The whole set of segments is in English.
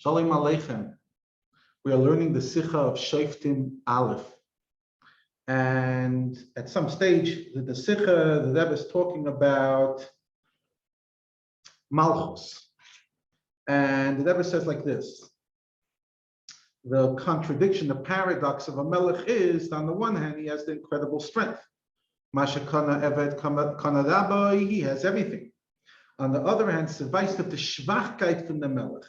Shalom Aleichem. We are learning the Sikha of Shoftim Aleph. And at some stage, the Sikha, the Rebbe is talking about Malchus. And the Rebbe says like this. The contradiction, the paradox of a melech is, on the one hand, he has the incredible strength. Masha kana eved kana rabbi, he has everything. On the other hand, sevayst the schwachkeit from the melech,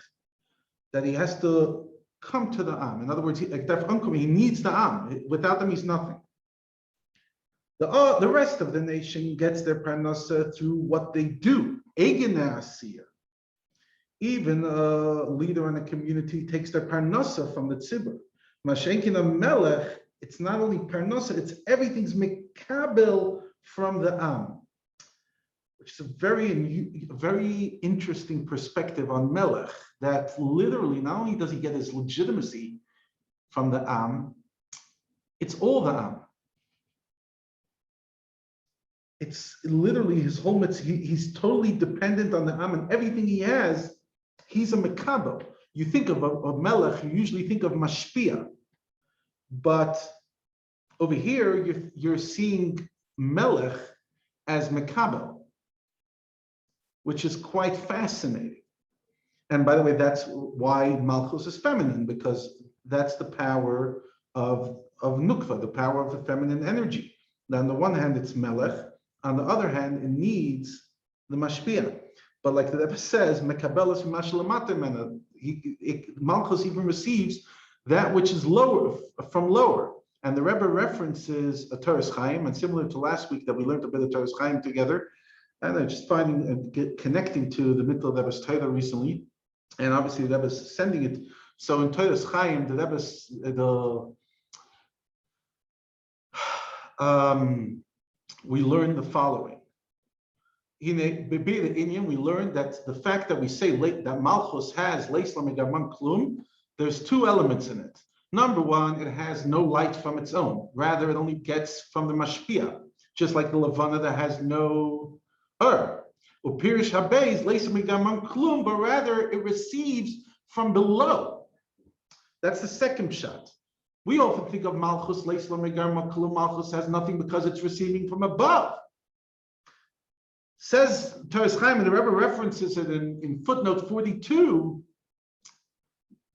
that he has to come to the Am. In other words, he needs the Am. Without them, he's nothing. The rest of the nation gets their parnasa through what they do. Even a leader in a community takes their parnasa from the tzibur. Mashenkin a melech, it's not only parnasa, it's everything's mekabel from the Am, which is a very interesting perspective on melech, that literally not only does he get his legitimacy from the Am, it's all the Am. It's literally his whole mitzvah. He's totally dependent on the Am, and everything he has, he's a mekabel. You think of a melech, you usually think of mashpia, but over here you're seeing melech as mekabel, which is quite fascinating. And by the way, that's why Malchus is feminine, because that's the power of nukva, the power of the feminine energy. Now, on the one hand, it's melech. On the other hand, it needs the mashpia. But like the Rebbe says, mekabelas v'mashalamater, Malchus even receives that which is lower, from lower. And the Rebbe references a Toras Chaim, and similar to last week that we learned a bit of Toras Chaim together, and I'm just finding and connecting to the middle of Rebbe's Torah recently, and obviously the Rebbe is sending it. So in Toras Chaim, the Rebbe's we learned the following. In the Indian, we learned that the fact that we say that Malchus has Leis Lamigaman Klum, there's two elements in it. Number one, it has no light from its own. Rather, it only gets from the mashpia, just like the Levana that has no Upirish Habez Leis Lamigaman Klum, but rather it receives from below. That's the second shot. We often think of Malchus, Leis Lamigaman Klum. Malchus has nothing because it's receiving from above. Says Toras Chaim, and the Rebbe references it in footnote 42,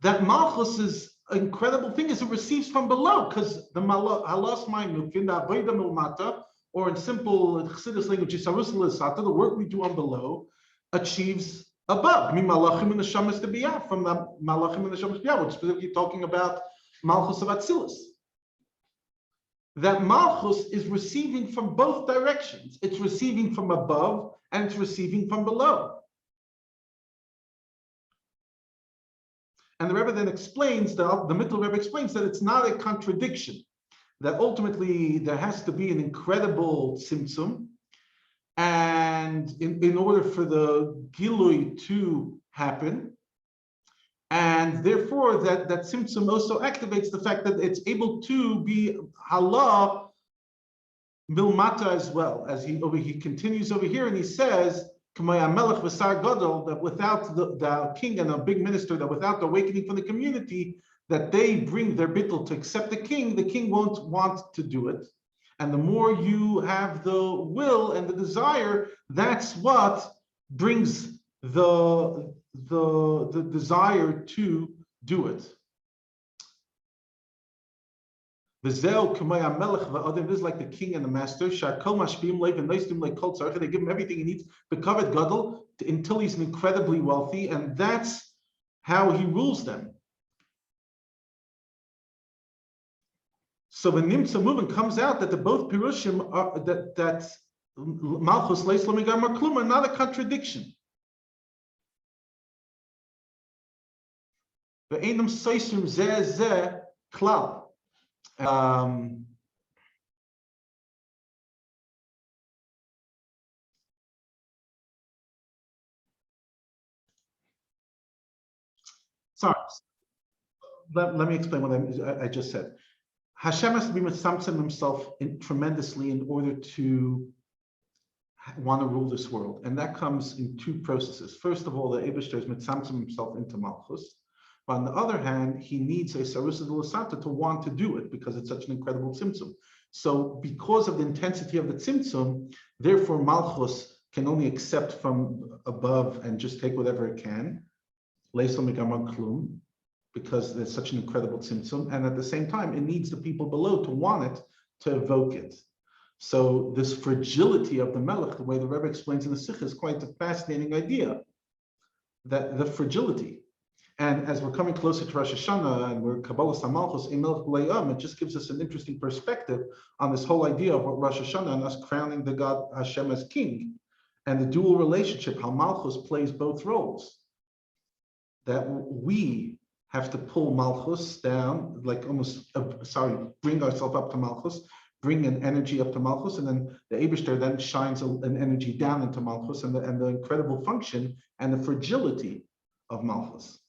that Malchus's incredible thing is it receives from below, because the halas ma'im the avodah milmata, or in simple Chassidus language, the work we do on below achieves above. Mi malachim and the shamas to biyah, from the malachim and the shamas biyah, which is specifically talking about Malchus of Atzilus. That Malchus is receiving from both directions. It's receiving from above and it's receiving from below. And the Rebbe then explains, the middle Rebbe explains that it's not a contradiction, that ultimately there has to be an incredible tzimtzum, and in order for the gilui to happen, and therefore that tzimtzum also activates the fact that it's able to be halah milmata as well. As he continues over here and he says, that without the king and a big minister, that without the awakening from the community, that they bring their bittul to accept the king won't want to do it. And the more you have the will and the desire, that's what brings the desire to do it. This is like the king and the master. They give him everything he needs, becovered gadol, until he's incredibly wealthy, and that's how he rules them. So the Nimtza movement comes out that the both Pirushim are that Malchus Leis Lamigaman Klum are not a contradiction. The Einam Seisum Zeh Klal. Sorry, let me explain what I just said. Hashem has to be mitzamtzem himself tremendously in order to want to rule this world, and that comes in two processes. First of all, the Eibishter is mitzamtzem himself into Malchus, But on the other hand, he needs a sarusa d'lasata to want to do it because it's such an incredible tzimtzum. So because of the intensity of the tzimtzum, therefore Malchus can only accept from above and just take whatever it can, because there's such an incredible tzimtzum, and at the same time, it needs the people below to want it, to evoke it. So this fragility of the melech, the way the Rebbe explains in the Sikh, is quite a fascinating idea, that the fragility. And as we're coming closer to Rosh Hashanah and we're Kabbalah Malchus, it just gives us an interesting perspective on this whole idea of what Rosh Hashanah and us crowning the God Hashem as king, and the dual relationship, how Malchus plays both roles. That we have to pull Malchus down, like bring ourselves up to Malchus, bring an energy up to Malchus, and then the Eibishter then shines an energy down into Malchus, and the incredible function and the fragility of Malchus.